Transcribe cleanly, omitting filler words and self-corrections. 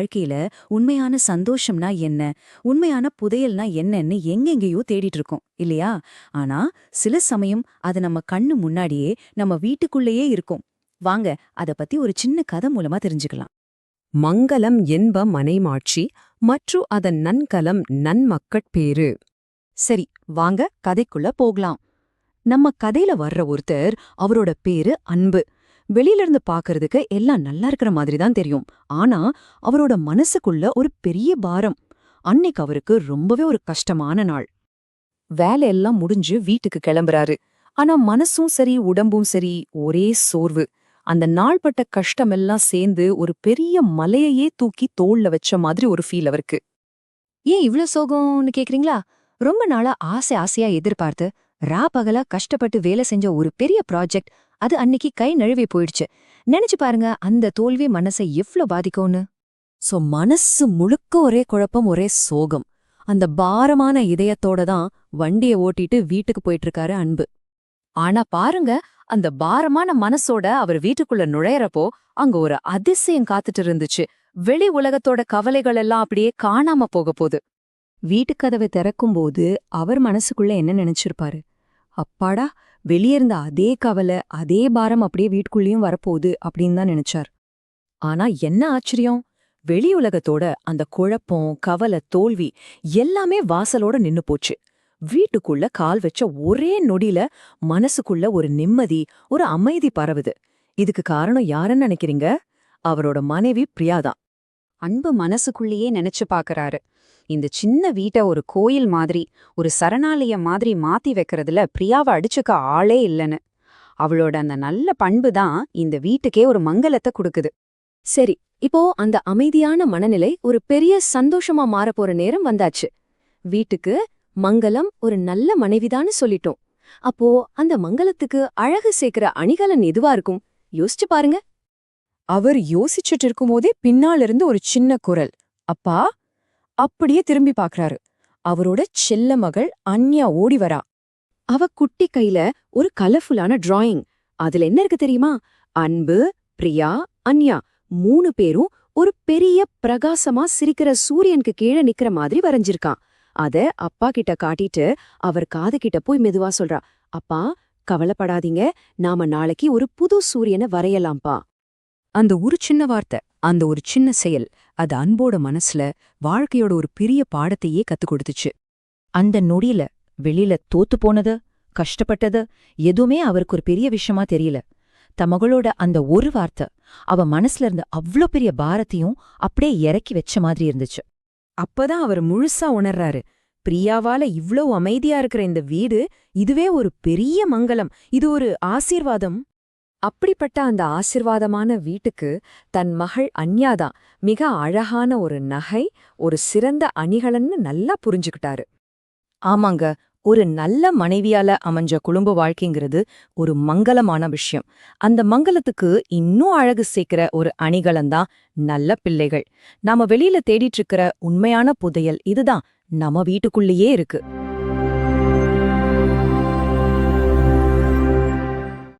வாழ்க்கையில உண்மையான சந்தோஷம்னா என்ன, உண்மையான புதையல்னா என்னன்னு எங்கெங்கேயோ தேடிட்டு இருக்கோம் இல்லையா? ஆனா சில சமயம் அது நம்ம கண்ணு முன்னாடியே நம்ம வீட்டுக்குள்ளேயே இருக்கும். வாங்க அத பத்தி ஒரு சின்ன கதை மூலமா தெரிஞ்சுக்கலாம். மங்கலம் என்ப மனைமாட்சி மற்றும் அதன் நன்கலம் நன்மக்கட்பேறு. சரி, வாங்க கதைக்குள்ள போகலாம். நம்ம கதையில வர்ற ஒருத்தர், அவரோட பேரு அன்பு. வெளியில இருந்து பாக்குறதுக்கு எல்லாம் நல்லா இருக்கிற மாதிரி தான் தெரியும். ஆனா அவரோட மனசுக்குள்ள ஒரு பெரிய பாரம். அன்னைக்கு அவருக்கு ரொம்பவே ஒரு கஷ்டமான நாள். வேலையெல்லாம் முடிஞ்சு வீட்டுக்கு கிளம்புறாரு. ஆனா மனசும் சரி உடம்பும் சரி ஒரே சோர்வு. அந்த நாள் பட்ட கஷ்டமெல்லாம் சேர்ந்து ஒரு பெரிய மலையையே தூக்கி தோள்ல வச்ச மாதிரி ஒரு ஃபீல் அவருக்கு. ஏன் இவ்ளோ சோகம்னு கேக்குறீங்களா? ரொம்ப நாளா ஆசையா எதிர்பார்த்து பகலா கஷ்டப்பட்டு வேலை செஞ்ச ஒரு பெரிய ப்ராஜெக்ட், அது அன்னைக்கு கை நழுவி போயிடுச்சு. நினைச்சு பாருங்க அந்த தோல்வி மனசை எவ்ளோ பாதிக்கும்னு. மனசு முழுக்க ஒரே குழப்பம், ஒரே சோகம். அந்த பாரமான இதயத்தோட தான் வண்டிய ஓட்டிட்டு வீட்டுக்கு போயிட்டு இருக்காரு அன்பு. ஆனா பாருங்க, அந்த பாரமான மனசோட அவர் வீட்டுக்குள்ள நுழையறப்போ அங்க ஒரு அதிசயம் காத்துட்டு இருந்துச்சு. வெளி உலகத்தோட கவலைகள் எல்லாம் அப்படியே காணாம போக போகுது. வீட்டுக்கதவை திறக்கும்போது அவர் மனசுக்குள்ள என்ன நினைச்சிருப்பாரு? அப்பாடா, வெளியே இருந்த அதே கவலை, அதே பாரம் அப்படியே வீட்டுக்குள்ளேயும் வரப்போகுது அப்படின்னு தான் நினைச்சார். ஆனா என்ன ஆச்சரியம்! வெளி உலகத்தோட அந்த குழப்பம், கவலை, தோல்வி எல்லாமே வாசலோட நின்னு போச்சு. வீட்டுக்குள்ள கால் வச்ச ஒரே நொடியில மனசுக்குள்ள ஒரு நிம்மதி, ஒரு அமைதி பரவுது. இதுக்கு காரணம் யாருன்னு நினைக்கிறீங்க? அவரோட மனைவி பிரியாதான். அன்பு மனசுக்குள்ளேயே நினைச்சு பாக்குறாரு. இந்த சின்ன வீட்டை ஒரு கோயில் மாதிரி, ஒரு சரணாலயம் மாதிரி மாத்தி வைக்கிறதுல பிரியாவை அடிச்சுக்க ஆளே இல்லைன்னு. அவளோட அந்த நல்ல பண்பு தான் இந்த வீட்டுக்கே ஒரு மங்கலத்தை கொடுக்குது. சரி, இப்போ அந்த அமைதியான மனநிலை ஒரு பெரிய சந்தோஷமா மாறப்போற நேரம் வந்தாச்சு. வீட்டுக்கு மங்கலம், ஒரு நல்ல மனைவிதான்னு சொல்லிட்டோம். அப்போ அந்த மங்கலத்துக்கு அழகு சேர்க்கிற அணிகலன் எதுவா இருக்கும்? யோசிச்சு பாருங்க. அவர் யோசிச்சுட்டு இருக்கும்போதே பின்னாலிருந்து ஒரு சின்ன குரல், அப்பா! அப்படியே திரும்பி பாக்குறாரு. அவரோட செல்ல மகள் அன்யா ஓடி வரா. அவ குட்டி கையில ஒரு கலர்ஃபுல்லான டிராயிங். அதுல என்ன இருக்கு தெரியுமா? அன்பு, பிரியா, அன்யா 3 பேரும் ஒரு பெரிய பிரகாசமா சிரிக்கிற சூரியனுக்கு கீழே நிக்கிற மாதிரி வரைஞ்சிருக்கான். அத அப்பா கிட்ட காட்டிட்டு அவர் காது கிட்ட போய் மெதுவா சொல்றா, அப்பா கவலைப்படாதீங்க, நாம நாளைக்கு ஒரு புது சூரியனை வரையலாம்பா. அந்த ஒரு சின்ன வார்த்தை, அந்த ஒரு சின்ன செயல், அது அன்போட மனசுல வாழ்க்கையோட ஒரு பெரிய பாடத்தையே கத்துக் கொடுத்துச்சு. அந்த நொடியில வெளியில தோத்து போனது, கஷ்டப்பட்டது எதுவுமே அவருக்கு ஒரு பெரிய விஷயமா தெரியல. மகளோட அந்த ஒரு வார்த்தை அவ மனசுல இருந்த அவ்ளோ பெரிய பாரத்தையும் அப்படியே இறக்கி வச்ச மாதிரி இருந்துச்சு. அப்பதான் அவர் முழுசா உணர்றாரு, பிரியாவால இவ்ளோ அமைதியா இருக்கிற இந்த வீடு, இதுவே ஒரு பெரிய மங்கலம், இது ஒரு ஆசீர்வாதம். அப்படிப்பட்ட அந்த ஆசிர்வாதமான வீட்டுக்கு தன் மகள் அன்யாதான் மிக அழகான ஒரு நகை, ஒரு சிறந்த அணிகலன்னு நல்லா புரிஞ்சுக்கிட்டாரு. ஆமாங்க, ஒரு நல்ல மனைவியால அமைஞ்ச குடும்ப வாழ்க்கைங்கிறது ஒரு மங்கலமான விஷயம். அந்த மங்கலத்துக்கு இன்னும் அழகு சேர்க்கிற ஒரு அணிகலன்தான் நல்ல பிள்ளைகள். நாம வெளியில தேடிட்டு இருக்கிற உண்மையான புதையல் இதுதான் நம்ம வீட்டுக்குள்ளேயே இருக்கு.